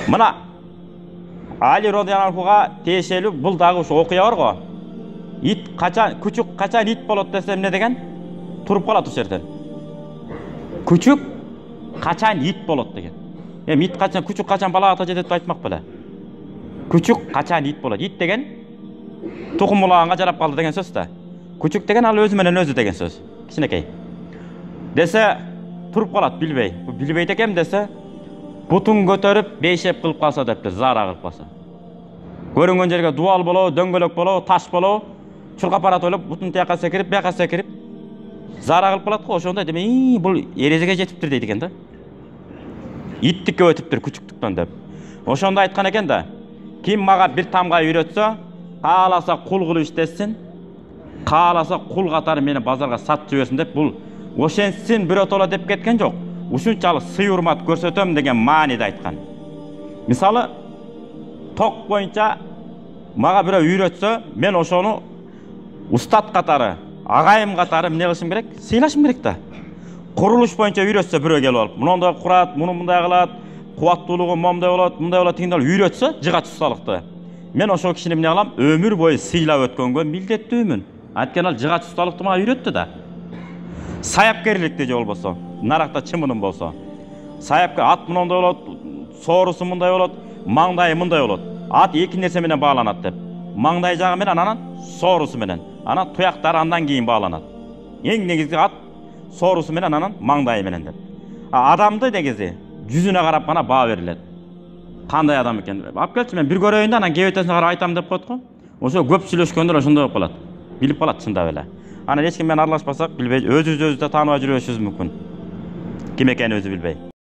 Мына Али радиаллахуга тиешелүү бул дагы ушу окуя бар го. Ит качан, күчүк качан ит болот десе эмне деген? Туруп калат ошол жерден. Күчүк качан ит болот деген. Эми ит качан, күчүк качан бала ата жетет деп айтмак беле. Күчүк качан ит болот? Ит деген тукум улаганга жарап калды деген сөз да. Күчүк деген ал өзү менен өзү деген сөз. Кичинекей. Десе туруп калат билбей. Бу билбейт экен десе бутун көтөрүп бейшеп кылып калса депти, зара кылып калса. Көрүнгөн жерге дуал болобу, дөңгөлөк болобу, таш болобу, чуркап барат ойлоп бутун тияка секирип, бияка секирип зара кылып калат го. Ошондой деме, бул эрезеге жетиптир дейт экен да. Иттикке өтүптүр күчүктүктөн деп. Ошондо айткан экен да. Ким мага бир тамга үйрөтсө, кааласа кул кылып иштесин, кааласа кул катары мени базарга сатып жиберсин деп бул ошентсин биротоло деп кеткен жок. Ушунчалык сый урмат көрсөтөм деген мааниде айткан. Мисалы, ток боюнча мага бирөө үйрөтсө, мен ошону устат катары, агайым катары эмне кылышым керек? Сыйлашым керек да. Курулуш боюнча үйрөтсө бирөө келип алып, мындай курат, муну мындай кылат, кубаттуулугу момундай болот, мындай болот дегенде үйрөтсө, жыгач усталыкты. Мен ошол кишини эмне кылам? Өмүр бою сыйлап өткөнгө милдеттүүмүн. Анткени ал жыгач усталыкты мага үйрөттү да. Саяпкерликти же болбосо, наракта чымыным болсо. Саяпка ат мындай болот, соорусу мындай болот, маңдайы мындай болот. Ат эки нерсе менен бааланат деп. Маңдай жагы менен, анан соорусу менен. Анан туяктары андан кийин бааланат. Эң негизги ат соорусу менен, анан маңдайы менен деп. Адамды негизи жүзүнө карап гана баа берилет. Кандай адам экен? Алып келчи, мен бир көрөйүн да, анан кебетесине карап айтам деп коет го. Ошо көп сүйлөшкөндөр ошондой болуп калат. Билип калат чындап эле. Анан эч ким менен аралашпасак, билбей, өзүбүздү тааныбай жүрүшүбүз мүмкүн. Ким экенин өзү билбей.